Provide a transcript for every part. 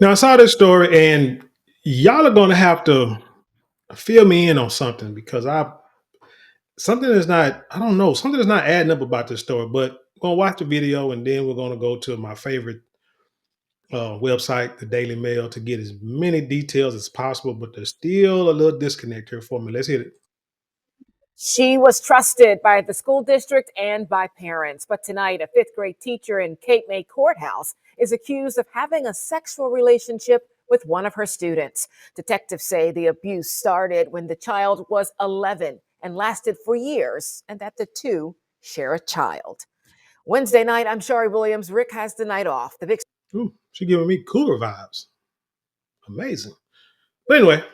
Now I saw this story, and y'all are gonna have to fill me in on something because I something is not I don't know something is not adding up about this story. But we're gonna watch the video, and then we're gonna go to my favorite website, the Daily Mail, to get as many details as possible. But there's still a little disconnect here for me. Let's hit it. She was trusted by the school district and by parents. But tonight, a fifth grade teacher in Cape May Courthouse is accused of having a sexual relationship with one of her students. Detectives say the abuse started when the child was 11 and lasted for years, and that the two share a child. Wednesday night, I'm Shari Williams. Rick has the night off. The big Ooh, she giving me cooler vibes. Amazing. But anyway,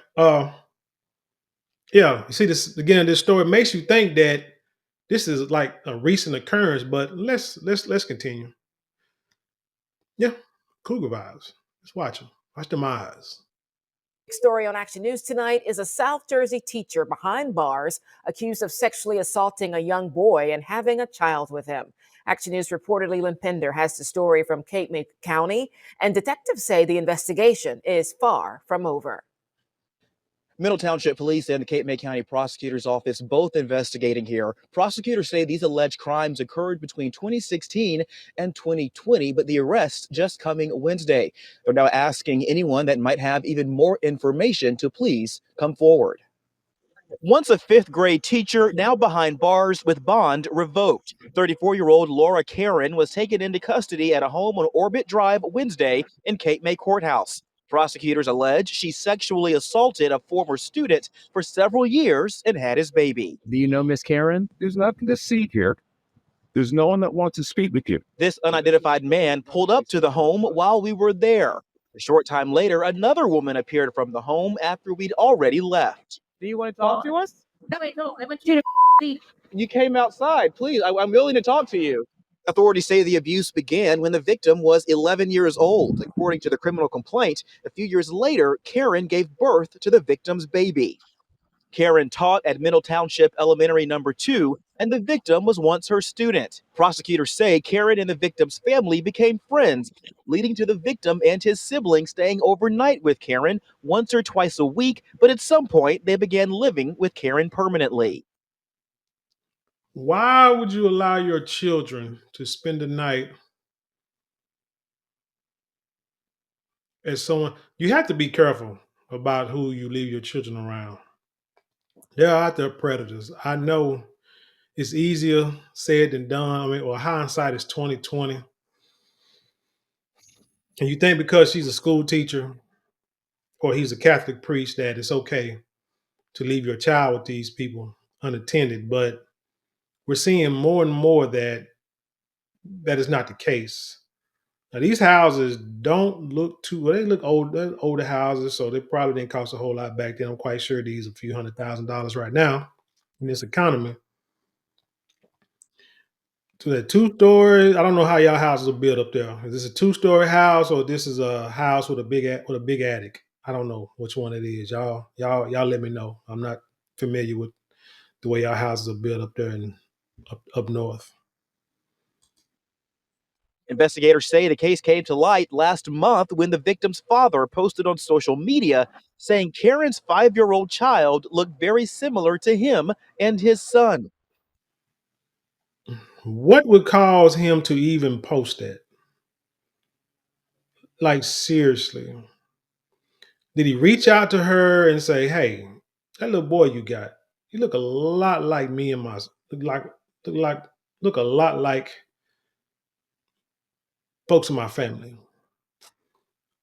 yeah, you see this again. This story makes you think that this is like a recent occurrence, but let's continue. Yeah, cougar vibes. Let's watch them. Watch them eyes. story on Action News tonight is a South Jersey teacher behind bars accused of sexually assaulting a young boy and having a child with him. Action News reporter Leland Pender has the story from Cape May County, and detectives say the investigation is far from over. Middle Township Police and the Cape May County Prosecutor's Office both investigating here. Prosecutors say these alleged crimes occurred between 2016 and 2020, but the arrest just coming Wednesday. They're now asking anyone that might have even more information to please come forward. Once a fifth grade teacher, now behind bars with bond revoked. 34-year-old Laura Caron was taken into custody at a home on Orbit Drive Wednesday in Cape May Courthouse. Prosecutors allege she sexually assaulted a former student for several years and had his baby. Do you know Miss Karen? There's nothing to see here. There's no one that wants to speak with you. This unidentified man pulled up to the home while we were there. A short time later, another woman appeared from the home after we'd already left. Do you want to talk to us? No, wait, no, I want you to leave. You came outside. Please, I'm willing to talk to you. Authorities say the abuse began when the victim was 11 years old. According to the criminal complaint, a few years later, Caron gave birth to the victim's baby. Caron taught at Middle Township Elementary number 2, and the victim was once her student. Prosecutors say Caron and the victim's family became friends, leading to the victim and his siblings staying overnight with Caron once or twice a week, but at some point they began living with Caron permanently. Why would you allow your children to spend the night as someone? You have to be careful about who you leave your children around. There are out there predators. I know it's easier said than done. I mean, well, hindsight is 2020. And you think because she's a school teacher or he's a Catholic priest that it's okay to leave your child with these people unattended. But we're seeing more and more that that is not the case. Now these houses don't look too well, they look old, they're older houses, so they probably didn't cost a whole lot back then. I'm quite sure these are a few $100,000 right now in this economy. So that two-story, I don't know how y'all houses are built up there. Is this a two-story house or this is a house with a big attic? I don't know which one it is. Y'all let me know. I'm not familiar with the way y'all houses are built up there in up north. Investigators say the case came to light last month when the victim's father posted on social media saying Karen's 5-year-old child looked very similar to him and his son. What would cause him to even post that? Like seriously. Did he reach out to her and say, "Hey, that little boy you got, you look a lot like me and my look like look like look a lot like folks in my family."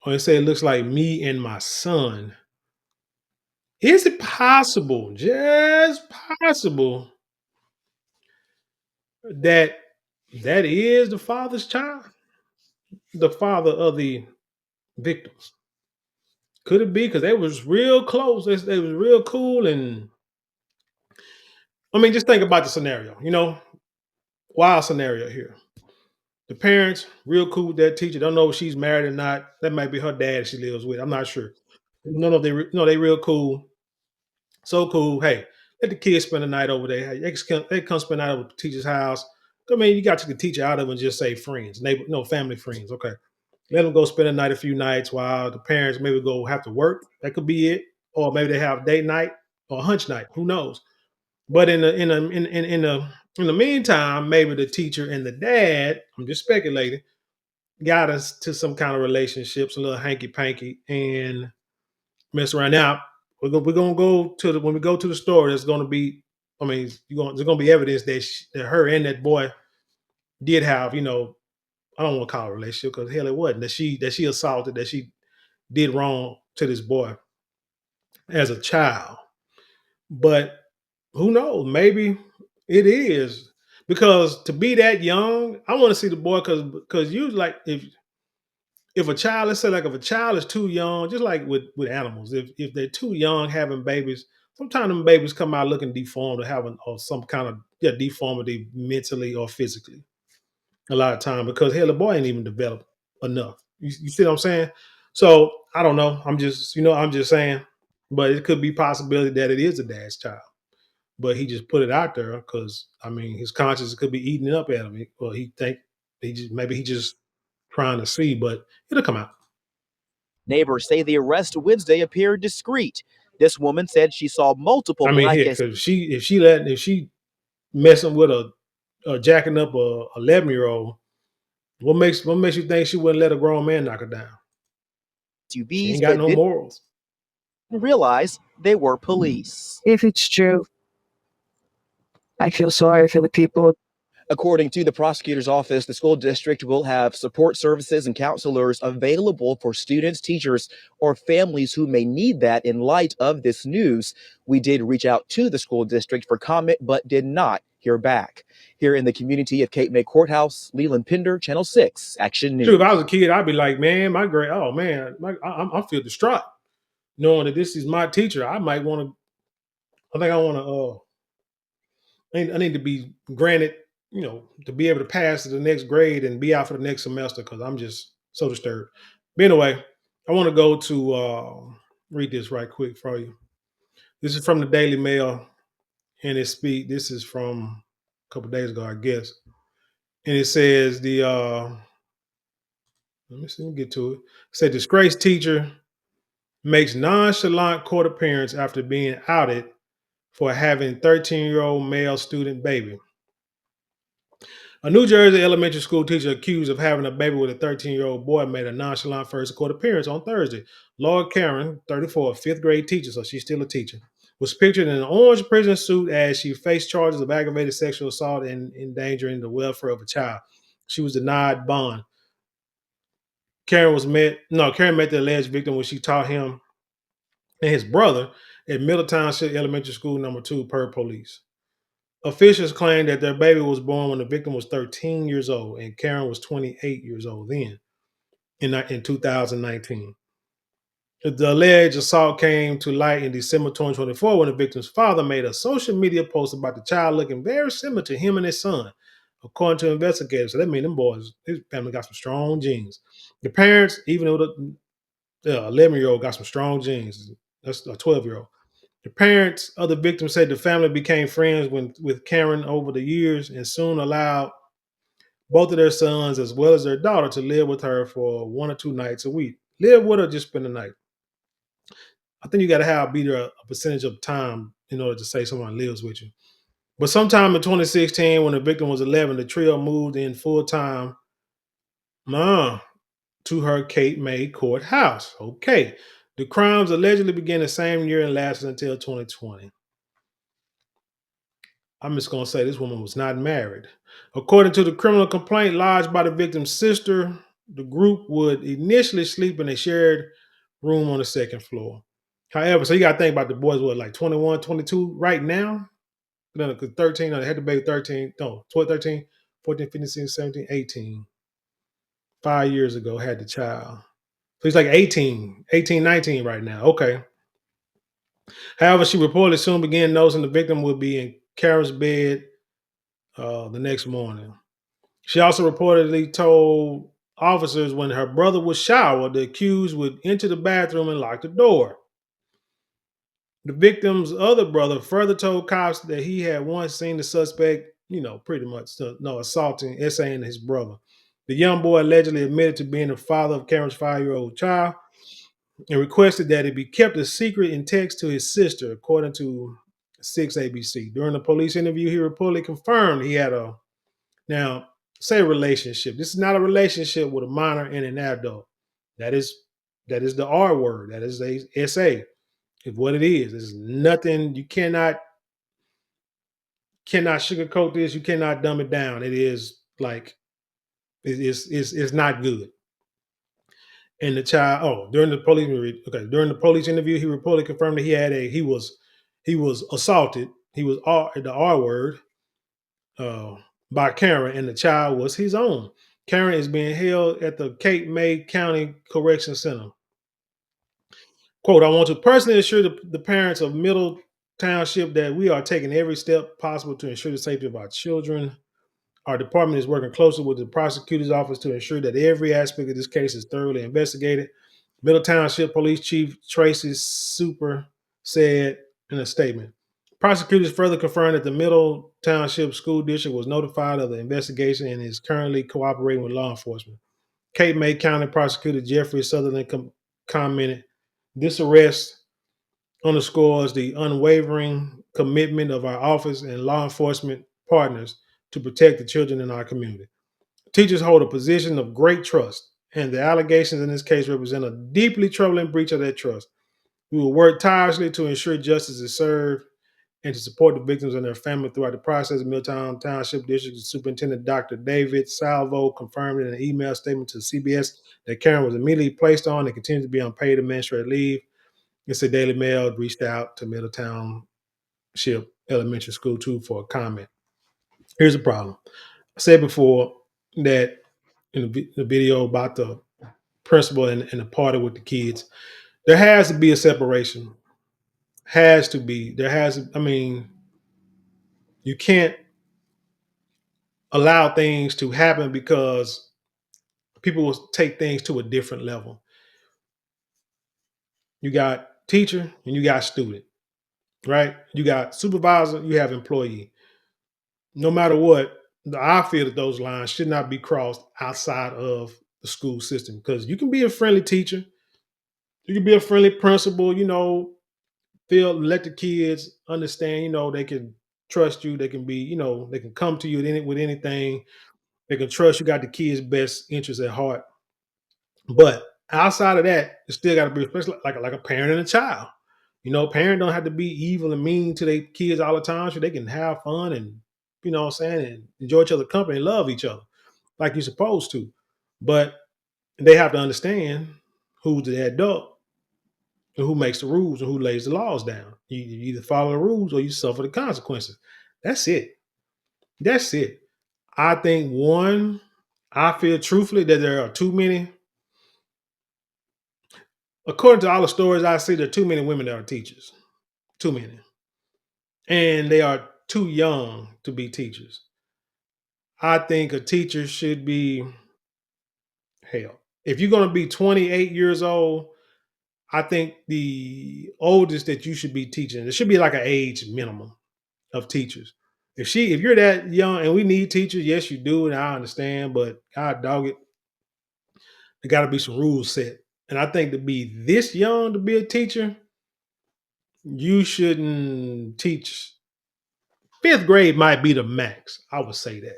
Or he said it looks like me and my son. Is it possible, just possible, that that is the father's child? The father of the victims? Could it be because they was real close? They was real cool, and I mean, just think about the scenario. Wild scenario here. The parents real cool with that teacher. Don't know if she's married or not. That might be her dad she lives with. I'm not sure. No, no, they real cool. So cool. Hey, let the kids spend the night over there. Hey, they come spend the night over at the teacher's house. I mean, you got to take the teacher out of it and just say friends, neighbor, no family friends. Okay. Let them go spend a night, a few nights while the parents maybe go have to work. That could be it. Or maybe they have date night or hunch night. Who knows? But in the meantime, maybe the teacher and the dad, I'm just speculating, got us to some kind of relationships, a little hanky panky, and mess around. Now we're gonna go to when we go to the store. There's gonna be, there's gonna be evidence that her and that boy did have, I don't want to call it a relationship because hell it wasn't, that she assaulted, that she did wrong to this boy as a child. But who knows? Maybe it is, because to be that young, I want to see the boy, because you like, if a child, let's say like if a child is too young, just like with animals, if they're too young having babies, sometimes them babies come out looking deformed or having or some kind of deformity mentally or physically. A lot of time, because hell, the boy ain't even developed enough. You see what I'm saying? So I don't know. I'm just saying, but it could be possibility that it is a dad's child, but he just put it out there because his conscience could be eating it up at him. Or he think he just trying to see, but it'll come out. Neighbors say the arrest Wednesday appeared discreet. This woman said she saw multiple black Because if she messing with a jacking up a 11-year-old, what makes you think she wouldn't let a grown man knock her down? She SUVs, ain't got but no didn't morals. realize they were police. If it's true, I feel sorry for the people. According to the prosecutor's office, the school district will have support services and counselors available for students, teachers, or families who may need that in light of this news. We did reach out to the school district for comment, but did not hear back. Here in the community of Cape May Courthouse, Leland Pender, Channel 6, Action True, if I News. was a kid, I'd be like, man, my grade, oh man, I feel distraught knowing that this is my teacher. I might want to. I think I want to. I need to be granted, to be able to pass to the next grade and be out for the next semester because I'm just so disturbed. But anyway, I want to go to read this right quick for you. This is from the Daily Mail, and this is from a couple days ago, I guess. And it says let me see, let me get to it. It said disgraced teacher makes nonchalant court appearance after being outed for having 13-year-old male student baby. A New Jersey elementary school teacher accused of having a baby with a 13-year-old boy made a nonchalant first court appearance on Thursday. Laura Caron, 34, a fifth grade teacher, so she's still a teacher, was pictured in an orange prison suit as she faced charges of aggravated sexual assault and endangering the welfare of a child. She was denied bond. Karen met the alleged victim when she taught him and his brother at Middle Township Elementary School number 2 per police. Officials claimed that their baby was born when the victim was 13 years old and Karen was 28 years old then in 2019. The alleged assault came to light in December 2024 when the victim's father made a social media post about the child looking very similar to him and his son, according to investigators. So that means them boys, his family got some strong genes. The parents, even though the 11-year-old got some strong genes, that's a 12-year-old. The parents of the victim said the family became friends with Karen over the years and soon allowed both of their sons as well as their daughter to live with her for 1 or 2 nights a week. Live with her, just spend the night. I think you got to be there a percentage of time in order to say someone lives with you. But sometime in 2016, when the victim was 11, the trio moved in full time to her Cape May courthouse. Okay. The crimes allegedly began the same year and lasted until 2020. I'm just going to say this woman was not married. According to the criminal complaint lodged by the victim's sister, the group would initially sleep in a shared room on the second floor. However, so you got to think about the boys, like 21, 22 right now? No, because 13, no, they had the baby 13, no, 12, 13, 14, 15, 16, 17, 18. 5 years ago, had the child. So he's like 18, 19 right now. Okay. However, she reportedly soon began noticing the victim would be in Karen's bed the next morning. She also reportedly told officers when her brother would shower, the accused would enter the bathroom and lock the door. The victim's other brother further told cops that he had once seen the suspect, pretty much assaulting, essaying his brother. The young boy allegedly admitted to being the father of Caron's 5-year-old child and requested that it be kept a secret in text to his sister, according to 6ABC. During the police interview, he reportedly confirmed he had a now say relationship. This is not a relationship with a minor and an adult. That is the R word. That is a SA. Is what it is. There's nothing you cannot sugarcoat this. You cannot dumb it down. It is like it's not good. And the child, during the police interview, he reportedly confirmed that he was assaulted. He was the R word uh, by Caron, and the child was his own. Caron is being held at the Cape May County Correction Center. Quote, I want to personally assure the parents of Middle Township that we are taking every step possible to ensure the safety of our children. Our department is working closely with the prosecutor's office to ensure that every aspect of this case is thoroughly investigated. Middle Township Police Chief Tracy Super said in a statement. Prosecutors further confirmed that the Middle Township School District was notified of the investigation and is currently cooperating with law enforcement. Cape May County Prosecutor Jeffrey Sutherland commented, this arrest underscores the unwavering commitment of our office and law enforcement partners to protect the children in our community. Teachers hold a position of great trust, and the allegations in this case represent a deeply troubling breach of that trust. We will work tirelessly to ensure justice is served and to support the victims and their family throughout the process. Milltown Township District Superintendent Dr. David Salvo confirmed in an email statement to CBS that Caron was immediately placed on and continues to be on paid administrative leave. It's the Daily Mail reached out to Middle Township Elementary School too for a comment. Here's the problem. I said before that in the video about the principal and the party with the kids, there has to be a separation. Has to be. You can't allow things to happen because people will take things to a different level. You got teacher and you got student, right? You got supervisor, you have employee. No matter what, I feel that those lines should not be crossed outside of the school system because you can be a friendly teacher, you can be a friendly principal, let the kids understand, they can trust you, they can be, they can come to you with anything, they can trust you got the kids' best interests at heart. But outside of that, it still got to be especially like a parent and a child. Parents don't have to be evil and mean to their kids all the time, so they can have fun and what I'm saying, and enjoy each other's company and love each other like you're supposed to. But they have to understand who's the adult and who makes the rules and who lays the laws down. You either follow the rules or you suffer the consequences. That's it. That's it. I feel truthfully that there are too many. According to all the stories I see, there are too many women that are teachers. Too many. And they are too young to be teachers. I think a teacher should be, hell, if you're going to be 28 years old, I think the oldest that you should be teaching, there should be like an age minimum of teachers. If you're that young and we need teachers, yes, you do, and I understand, but God dog it, there got to be some rules set. And I think to be this young to be a teacher, you shouldn't teach. Fifth grade might be the max. I would say that.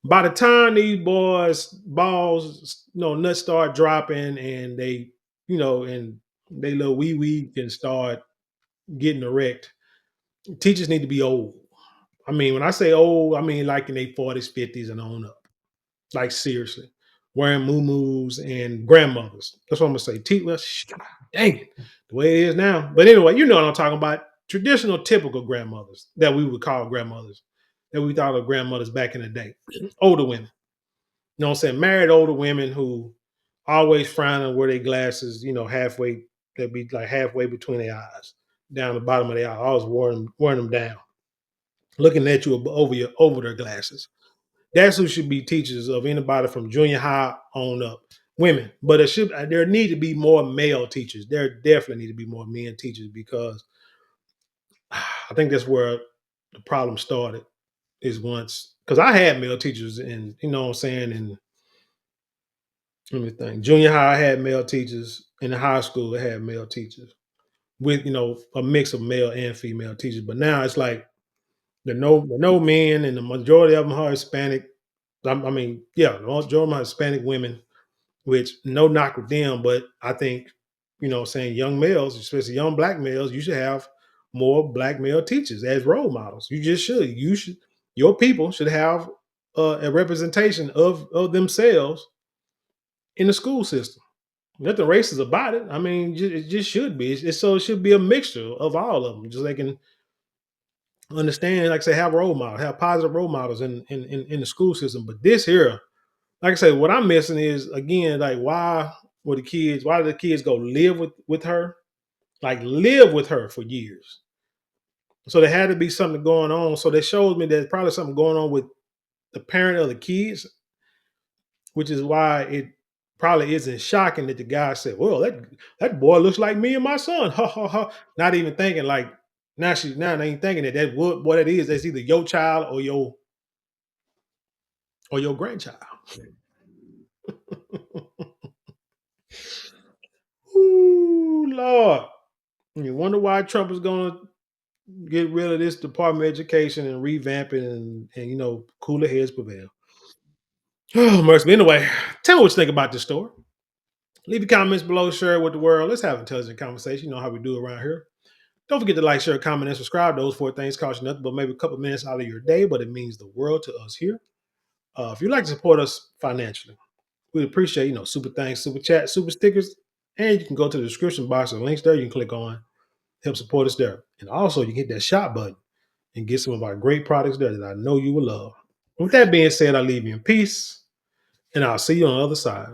By the time these balls, nuts start dropping and and they little wee can start getting erect, teachers need to be old. I mean, when I say old, I mean like in their 40s, 50s, and on up. Like seriously. Wearing moo-moos and grandmothers. That's what I'm gonna say. Dang it. The way it is now. But anyway, you know what I'm talking about. Traditional, typical grandmothers that we would call grandmothers. That we thought of grandmothers back in the day. Older women. You know what I'm saying? Married older women who always frowning, wear their glasses, halfway, they'd be like halfway between their eyes, down the bottom of their eye, always wearing them down, looking at you over their glasses. That's who should be teachers of anybody from junior high on up. Women. But there need to be more male teachers. There definitely need to be more men teachers because I think that's where the problem started is once because I had male teachers and you know what I'm saying, and Let me think. Junior high had male teachers. In the high school, it had male teachers with a mix of male and female teachers. But now it's like the no men, and the majority of them are Hispanic. I mean, yeah, the majority of them are Hispanic women, which no knock with them, but I think, saying young males, especially young black males, you should have more black male teachers as role models. You just should. Your people should have a representation of themselves in the school system. Nothing racist about it. I mean, it just should be. So it should be a mixture of all of them, just so they can understand, like I say, have role models, have positive role models in the school system. But this here, like I said, what I'm missing is, again, like, why did the kids go live with her? Like, live with her for years. So there had to be something going on. So that shows me there's probably something going on with the parent of the kids, which is why it probably isn't shocking that the guy said, "Well, that boy looks like me and my son." Ha ha ha. Not even thinking like, now they ain't thinking that what it is. That's either your child or your grandchild. Ooh, Lord. You wonder why Trump is going to get rid of this Department of Education and revamp it, and cooler heads prevail. Oh, mercy. Anyway, tell me what you think about this story. Leave your comments below, share it with the world. Let's have intelligent conversation. You know how we do around here. Don't forget to like, share, comment, and subscribe. Those 4 things cost you nothing but maybe a couple minutes out of your day, but it means the world to us here. If you'd like to support us financially, we'd appreciate, super thanks, super chat, super stickers, and you can go to the description box and links there. You can click on, help support us there. And also, you can hit that shop button and get some of our great products there that I know you will love. With that being said, I leave you in peace, and I'll see you on the other side.